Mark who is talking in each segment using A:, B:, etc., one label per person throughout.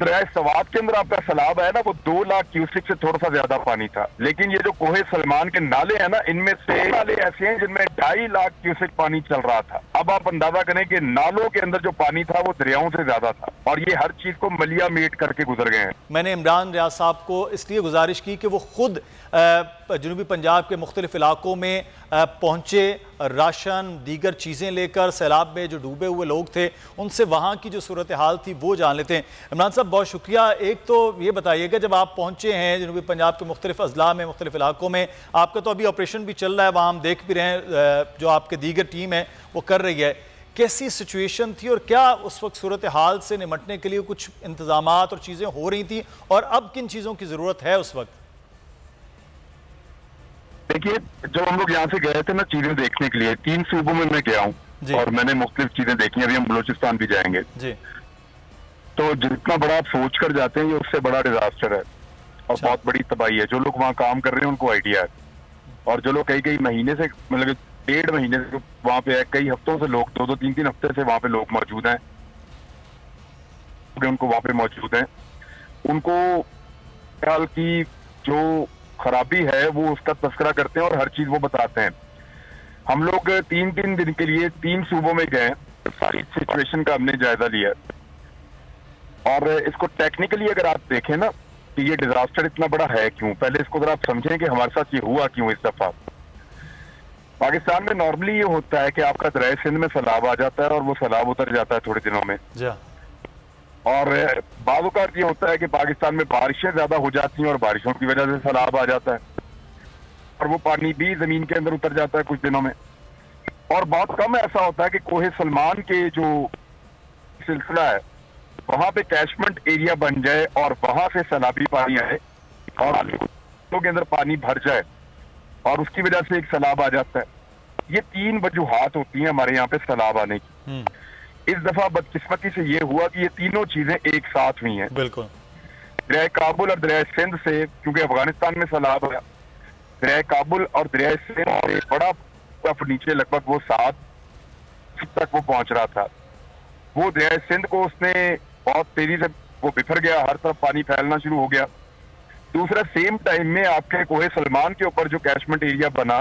A: दरिया सवात के अंदर आपका सैलाब है ना, वो 2 लाख क्यूसेक से थोड़ा सा ज्यादा पानी था। लेकिन ये जो कोहे सलमान के नाले हैं ना, इनमें से नाले ऐसे हैं जिनमें 2.5 लाख क्यूसेक पानी चल रहा था। अब आप अंदाजा करें कि नालों के अंदर जो पानी था वो दरियाओं से ज्यादा था, और ये हर चीज को मलिया मेट करके गुजर गए हैं।
B: मैंने इमरान रियाज साहब को इसलिए गुजारिश की कि वो खुद जनूबी पंजाब के मुख्तलिफ इलाकों में पहुंचे, राशन दीगर चीज़ें लेकर। सैलाब में जो डूबे हुए लोग थे उनसे वहाँ की जो सूरत हाल थी वो जान लेते हैं। इमरान साहब बहुत शुक्रिया। एक तो ये बताइएगा, जब आप पहुँचे हैं जनूबी पंजाब के मुख्तलिफ अजला में, मुख्तलिफ इलाकों में, आपका तो अभी ऑपरेशन भी चल रहा है, वहाँ हम देख भी रहे हैं जो आपके दीगर टीम है वो कर रही है, कैसी सिचुएशन थी और क्या उस वक्त सूरत हाल से निमटने के लिए कुछ इंतजामात और चीज़ें हो रही थी, और अब किन चीज़ों की ज़रूरत है उस वक्त?
A: देखिए, जब हम लोग यहाँ से गए थे ना चीजें देखने के लिए, 3 सूबों में मैं गया हूँ और मैंने मुख्तलिफ चीजें देखी। अभी हम बलूचिस्तान भी जाएंगे जी। तो जितना बड़ा आप सोच कर जाते हैं ये उससे बड़ा डिजास्टर है और बहुत बड़ी तबाही है। जो लोग वहाँ काम कर रहे हैं उनको आइडिया है, और जो लोग कई महीने से, मतलब 1.5 महीने से वहाँ पे है, कई हफ्तों से लोग 2-2, 3-3 हफ्ते से वहाँ पे लोग मौजूद हैं, उनको वहाँ पे मौजूद हैं, उनको हाल की जो खराबी है वो उसका तस्करा करते हैं और हर चीज वो बताते हैं। हम लोग 3-3 दिन के लिए 3 सूबों में गए, सारी सिचुएशन का हमने जायजा लिया, और इसको टेक्निकली अगर आप देखें ना कि ये डिजास्टर इतना बड़ा है क्यों, पहले इसको अगर आप समझें कि हमारे साथ ये हुआ क्यों। इस दफा पाकिस्तान में नॉर्मली ये होता है कि आपका दरिया सिंध में सैलाब आ जाता है और वो सैलाब उतर जाता है थोड़े दिनों में, और बाद औक़ात ये होता है कि पाकिस्तान में बारिशें ज्यादा हो जाती हैं और बारिशों की वजह से सैलाब आ जाता है और वो पानी भी जमीन के अंदर उतर जाता है कुछ दिनों में। और बहुत कम ऐसा होता है कि कोहे सलमान के जो सिलसिला है वहां पे कैचमेंट एरिया बन जाए और वहां से सैलाबी पानी आए और लोगों के अंदर पानी भर जाए और उसकी वजह से एक सैलाब आ जाता है। ये 3 वजूहात होती हैं हमारे यहाँ पे सैलाब आने की। इस दफा बदकिस्मती से ये हुआ कि ये तीनों चीजें एक साथ हुई हैं। बिल्कुल, दरिया काबुल और दरिया सिंध से, क्योंकि अफगानिस्तान में सैलाब आया, दरिया काबुल और दरिया सिंध से बड़ा तरफ नीचे लगभग वो 7 फीट तक वो पहुंच रहा था। वो दरिया सिंध को उसने बहुत तेजी से वो बिखर गया, हर तरफ पानी फैलना शुरू हो गया। दूसरा, सेम टाइम में आपके कोहे सलमान के ऊपर जो कैचमेंट एरिया बना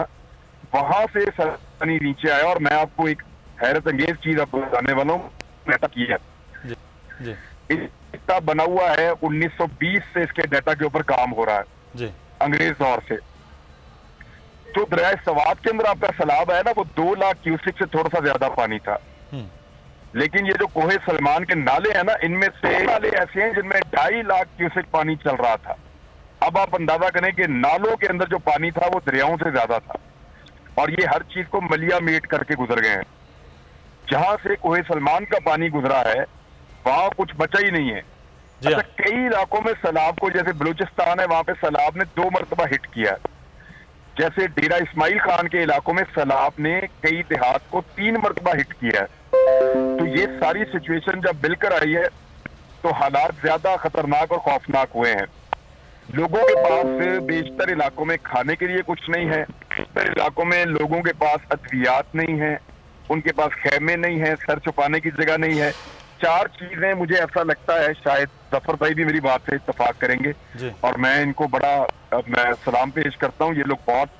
A: वहां से पानी नीचे आया, और मैं आपको एक हैरत अंगेज चीज आपको बताने वाला हूँ। डाटा किया इसका बना हुआ है 1920 से इसके डाटा के ऊपर काम हो रहा है जी, अंग्रेज दौर से। तो दरिया सवात के अंदर आपका सैलाब है ना, वो 2 लाख क्यूसेक से थोड़ा सा ज्यादा पानी था। लेकिन ये जो कोहे सलमान के नाले हैं ना, इनमें से नाले ऐसे हैं जिनमें 2.5 लाख क्यूसेक पानी चल रहा था। अब आप अंदाजा करें कि नालों के अंदर जो पानी था वो दरियाओं से ज्यादा था, और ये हर चीज को मलिया मेट करके गुजर गए हैं। जहां से कोहे सलमान का पानी गुजरा है वहां कुछ बचा ही नहीं है। अच्छा, कई इलाकों में सैलाब को, जैसे बलूचिस्तान है वहां पे सैलाब ने 2 मरतबा हिट किया है। जैसे डेरा इस्माइल खान के इलाकों में सैलाब ने कई देहात को 3 मरतबा हिट किया है। तो ये सारी सिचुएशन जब मिलकर आई है तो हालात ज्यादा खतरनाक और खौफनाक हुए हैं। लोगों के पास बेशतर इलाकों में खाने के लिए कुछ नहीं है, बेशतर इलाकों में लोगों के पास अद्वियात नहीं है, उनके पास खेमे नहीं है, सर छुपाने की जगह नहीं है। 4 चीजें मुझे ऐसा लगता है, शायद जफर भाई भी मेरी बात से इत्तेफाक करेंगे, और मैं इनको बड़ा मैं सलाम पेश करता हूँ। ये लोग बहुत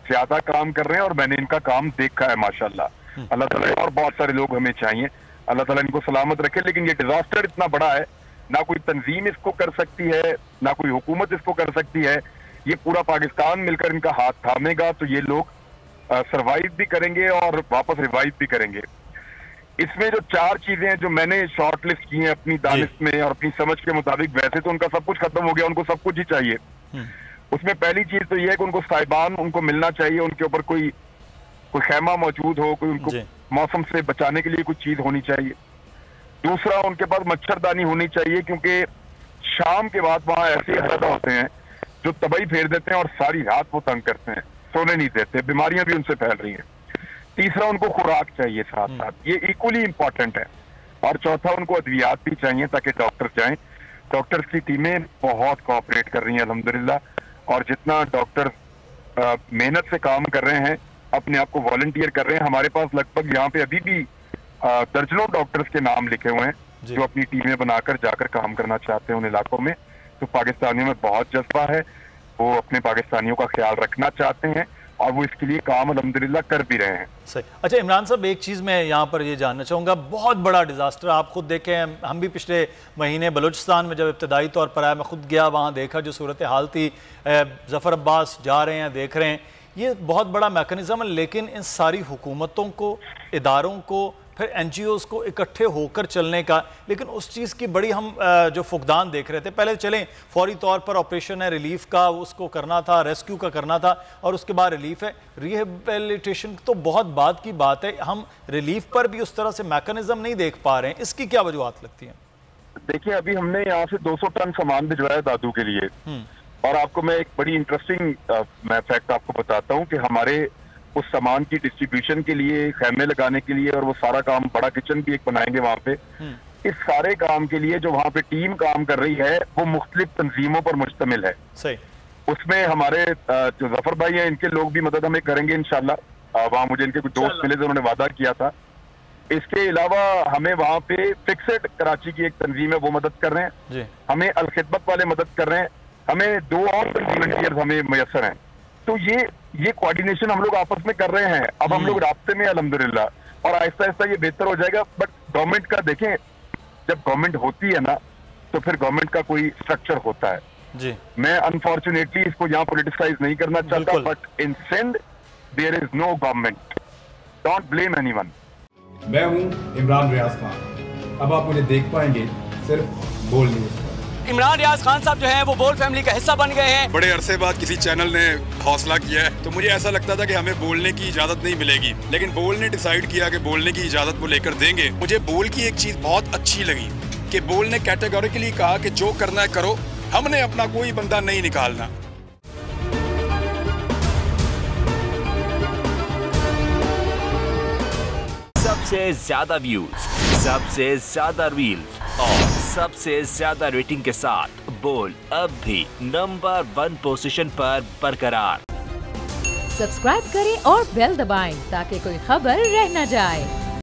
A: ज्यादा काम कर रहे हैं और मैंने इनका काम देखा है माशाल्लाह। अल्लाह ताला, और बहुत सारे लोग हमें चाहिए, अल्लाह ताला इनको सलामत रखे। लेकिन ये डिजास्टर इतना बड़ा है, ना कोई तंजीम इसको कर सकती है, ना कोई हुकूमत इसको कर सकती है। ये पूरा पाकिस्तान मिलकर इनका हाथ थामेगा तो ये लोग सरवाइव भी करेंगे और वापस रिवाइव भी करेंगे। इसमें जो 4 चीजें हैं जो मैंने शॉर्ट लिस्ट की हैं अपनी दानिश में और अपनी समझ के मुताबिक, वैसे तो उनका सब कुछ खत्म हो गया, उनको सब कुछ ही चाहिए। उसमें पहली चीज तो ये है कि उनको साहिबान उनको मिलना चाहिए, उनके ऊपर कोई खेमा मौजूद हो, कोई उनको मौसम से बचाने के लिए कुछ चीज होनी चाहिए। दूसरा, उनके पास मच्छरदानी होनी चाहिए, क्योंकि शाम के बाद वहां ऐसे हालात होते हैं जो तबाही फेर देते हैं और सारी रात वो तंग करते हैं, सोने नहीं देते, बीमारियां भी उनसे फैल रही हैं। तीसरा, उनको खुराक चाहिए साथ साथ, ये इक्वली इंपॉर्टेंट है। और चौथा, उनको अद्वियात भी चाहिए ताकि डॉक्टर जाएं। डॉक्टर्स की टीमें बहुत कोऑपरेट कर रही हैं अल्हम्दुलिल्लाह, और जितना डॉक्टर मेहनत से काम कर रहे हैं, अपने आप को वॉलंटियर कर रहे हैं। हमारे पास लगभग यहाँ पे अभी भी दर्जनों डॉक्टर्स के नाम लिखे हुए हैं जो अपनी टीमें बनाकर जाकर काम करना चाहते हैं उन इलाकों में। तो पाकिस्तानियों में बहुत जज्बा है, वो अपने पाकिस्तानियों का ख्याल रखना चाहते हैं और वो इसके लिए काम अल्हम्दुलिल्लाह कर भी रहे हैं।
B: सही। अच्छा इमरान साहब, एक चीज़ मैं यहाँ पर ये जानना चाहूँगा, बहुत बड़ा डिज़ास्टर आप खुद देखें, हम भी पिछले महीने बलूचिस्तान में जब इब्तदाई तौर पर आया, मैं खुद गया, वहाँ देखा जो सूरत हाल थी। ज़फ़र अब्बास जा रहे हैं, देख रहे हैं, ये बहुत बड़ा मैकेनिज़्म है, लेकिन इन सारी हुकूमतों को, इदारों को, फिर NGOs को इकट्ठे होकर चलने का, लेकिन उस चीज़ की बड़ी हम जो फुकदान देख रहे थे। पहले चलें फौरी तौर पर ऑपरेशन है रिलीफ का, उसको करना था, रेस्क्यू का करना था, और उसके बाद रिलीफ है। रिहेबिलिटेशन तो बहुत बाद की बात है, हम रिलीफ पर भी उस तरह से मैकेनिज्म नहीं देख पा रहे हैं, इसकी क्या वजूहत लगती हैं?
A: देखिए, अभी हमने यहाँ से 200 टन सामान भिजवाया दादू के लिए, और आपको मैं एक बड़ी इंटरेस्टिंग मैं फैक्ट आपको बताता हूँ कि हमारे उस सामान की डिस्ट्रीब्यूशन के लिए, खैमे लगाने के लिए, और वो सारा काम, बड़ा किचन भी एक बनाएंगे वहाँ पे, इस सारे काम के लिए जो वहाँ पे टीम काम कर रही है वो मुख्तलिफ तंजीमों पर मुश्तमिल है।
B: सही।
A: उसमें हमारे जो जफर भाई हैं, इनके लोग भी मदद हमें करेंगे इंशाल्लाह। वहाँ मुझे इनके कुछ दोस्त मिले थे, उन्होंने वादा किया था। इसके अलावा हमें वहाँ पे फिक्सेड कराची की एक तंजीम है, वो मदद कर रहे हैं। हमें अलखिदमत वाले मदद कर रहे हैं। हमें 2 और वॉलंटियर्स हमें मैसर हैं। तो ये कोऑर्डिनेशन हम लोग आपस में कर रहे हैं। अब हम लोग रास्ते में अल्हम्दुलिल्लाह, और आहिस्ता आहिस्ता ये बेहतर हो जाएगा। बट गवर्नमेंट का देखें, जब गवर्नमेंट होती है ना, तो फिर गवर्नमेंट का कोई स्ट्रक्चर होता है जी। मैं अनफॉर्चुनेटली इसको यहाँ पॉलिटिसाइज नहीं करना चाहता, but in Sindh there is no government, don't blame anyone.
C: मैं हूँ इमरान रियाज खान, अब आप मुझे देख पाएंगे सिर्फ बोल न्यूज़।
D: इमरान रियाज खान साहब जो हैं वो बोल फैमिली का हिस्सा बन गए हैं।
E: बड़े अरसे बाद किसी चैनल ने हौसला किया है, तो मुझे ऐसा लगता था कि हमें बोलने की इजाजत नहीं मिलेगी, लेकिन बोल ने डिसाइड किया कि बोलने की इजाजत वो लेकर देंगे। मुझे बोल की एक चीज बहुत अच्छी लगी कि बोल ने कैटेगोरिकली कहा कि जो करना है करो, हमने अपना कोई बंदा नहीं निकालना।
F: सबसे ज्यादा व्यूज, सबसे ज्यादा रील्स और सबसे ज्यादा रेटिंग के साथ बोल अब भी नंबर 1 पोजीशन पर बरकरार।
G: सब्सक्राइब करें और बेल दबाएं ताकि कोई खबर रह न जाए।